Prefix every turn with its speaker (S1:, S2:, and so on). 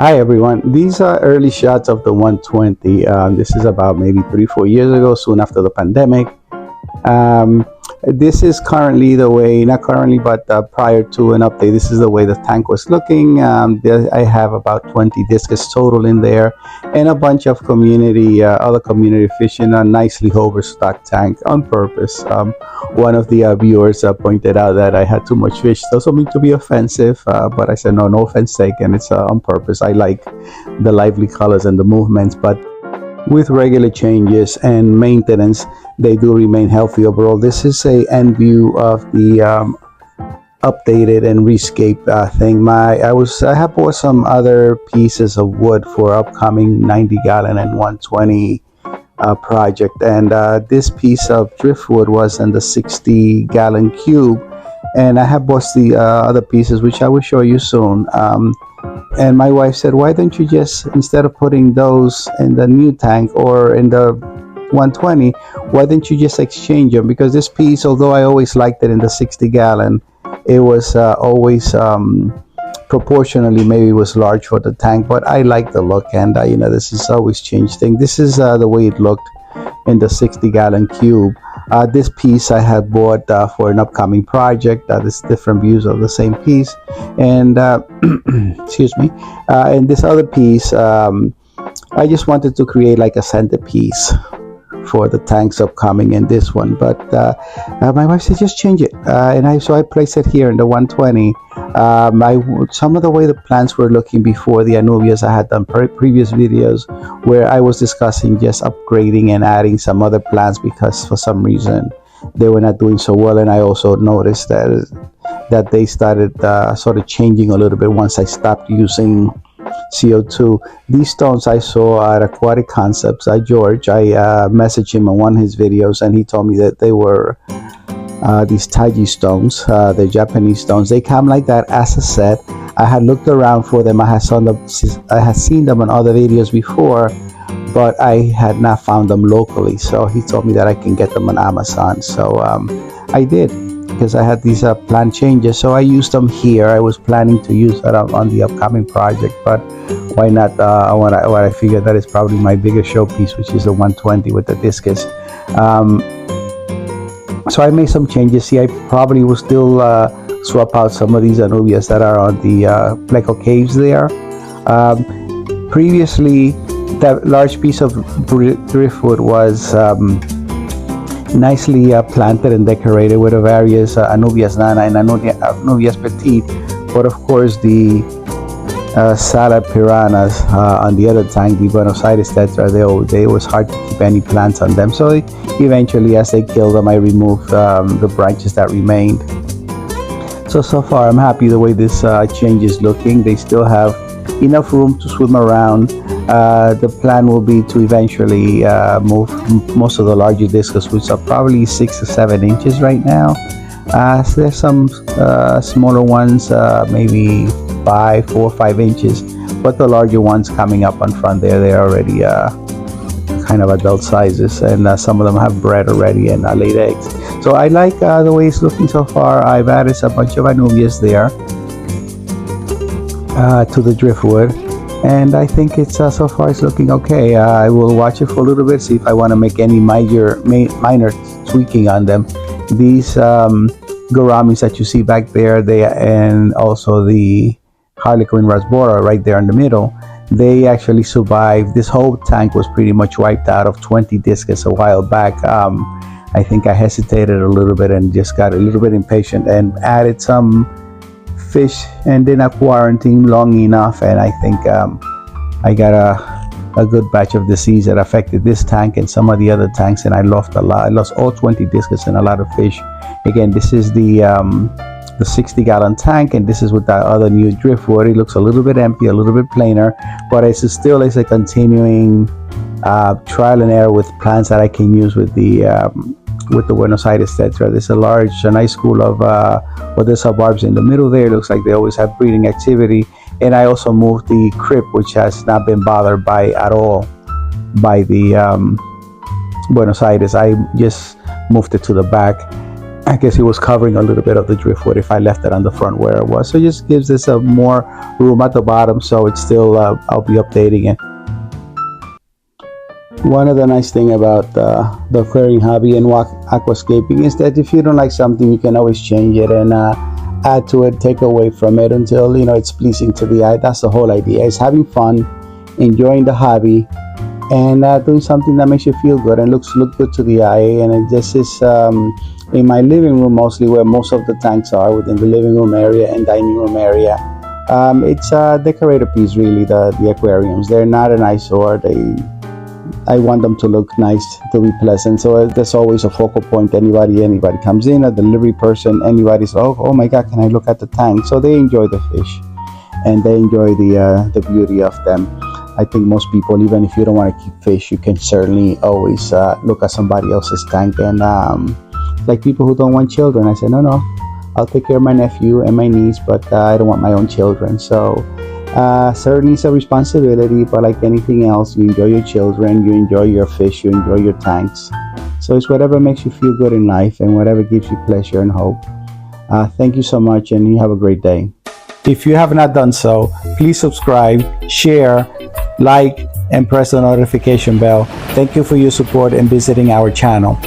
S1: Hi everyone, these are early shots of the 120. This is about maybe 3-4 years ago, soon after the pandemic. Um, this is currently the way, not currently, but prior to an update, this is the way the tank was looking. I have about 20 discus total in there and a bunch of other community fish in a nicely overstocked tank on purpose. One of the viewers pointed out that I had too much fish. Doesn't mean to be offensive, but I said no offense taken. It's on purpose. I like the lively colors and the movements, but with regular changes and maintenance, they do remain healthy overall. This is a end view of the updated and re-scape thing. I have bought some other pieces of wood for upcoming 90-gallon and 120 project, and this piece of driftwood was in the 60-gallon cube, and I have bought the other pieces, which I will show you soon. And my wife said, why don't you just, instead of putting those in the new tank or in the 120, why don't you just exchange them? Because this piece, although I always liked it in the 60-gallon, it was always proportionally maybe was large for the tank, but I like the look, and this is always changed thing. This is the way it looked in the 60-gallon cube. This piece I had bought for an upcoming project. This different views of the same piece, and excuse me. And this other piece, I just wanted to create like a centerpiece for the tanks upcoming in this one, but my wife said just change it, so I placed it here in the 120. Some of the way the plants were looking before the Anubias, I had done previous videos where I was discussing just upgrading and adding some other plants because for some reason they were not doing so well, and I also noticed that they started sort of changing a little bit once I stopped using CO2. These stones I saw at Aquatic Concepts. George, I messaged him on one of his videos, and he told me that they were these Taiji stones. They're Japanese stones. They come like that as a set. I had looked around for them. I had seen them on other videos before, but I had not found them locally. So he told me that I can get them on Amazon. So I did, because I had these plant changes, so I used them here. I was planning to use that on the upcoming project, but why not? What I figured that is probably my biggest showpiece, which is the 120 with the discus. So I made some changes. See, I probably will still swap out some of these Anubias that are on the pleco caves there. Previously, that large piece of driftwood was nicely planted and decorated with the various Anubias nana and Anubias petite, but of course the salad piranhas on the other tank, the Buenos Aires tetra, they was hard to keep any plants on them, so eventually as they killed them I removed the branches that remained. So far I'm happy the way this change is looking. They still have enough room to swim around. The plan will be to eventually move most of the larger discus, which are probably 6 to 7 inches right now. So there's some smaller ones, maybe 4 or 5 inches, but the larger ones coming up on front there, they're already kind of adult sizes, and some of them have bred already and laid eggs. So I like the way it's looking so far. I've added a bunch of Anubias there to the driftwood, and I think it's so far it's looking okay. I will watch it for a little bit, see if I want to make any minor tweaking on them. These gouramis that you see back there, and also the Harlequin rasbora right there in the middle, they actually survived. This whole tank was pretty much wiped out of 20 discus a while back. I think I hesitated a little bit and just got a little bit impatient and added some fish and did not quarantine long enough, and I think I got a good batch of disease that affected this tank and some of the other tanks, and I lost a lot. I lost all 20 discus and a lot of fish. Again, this is the 60-gallon tank, and this is with that other new driftwood. It looks a little bit empty, a little bit plainer, but it's still a continuing trial and error with plants that I can use with the Buenos Aires tetra. There's a nice school of Odessa barbs in the middle there. It looks like they always have breeding activity. And I also moved the crypt, which has not been bothered at all by the Buenos Aires. I just moved it to the back. I guess it was covering a little bit of the driftwood if I left it on the front where it was. So it just gives us a more room at the bottom, so it's still, I'll be updating it. One of the nice thing about the aquarium hobby and aquascaping is that if you don't like something, you can always change it and add to it, take away from it until, you know, it's pleasing to the eye. That's the whole idea, is having fun, enjoying the hobby, and doing something that makes you feel good and look good to the eye. And this is in my living room, mostly where most of the tanks are, within the living room area and dining room area. It's a decorator piece, really. The aquariums, they're not an eyesore. I want them to look nice, to be pleasant. So there's always a focal point. Anybody comes in, a delivery person, anybody says, oh my God, can I look at the tank? So they enjoy the fish, and they enjoy the beauty of them. I think most people, even if you don't want to keep fish, you can certainly always look at somebody else's tank. And like people who don't want children, I said, no, I'll take care of my nephew and my niece, but I don't want my own children. So certainly it's a responsibility, but like anything else, you enjoy your children, you enjoy your fish, you enjoy your tanks. So it's whatever makes you feel good in life and whatever gives you pleasure and hope. Thank you so much, and you have a great day. If you have not done so, please subscribe, share, like, and press the notification bell. Thank you for your support and visiting our channel.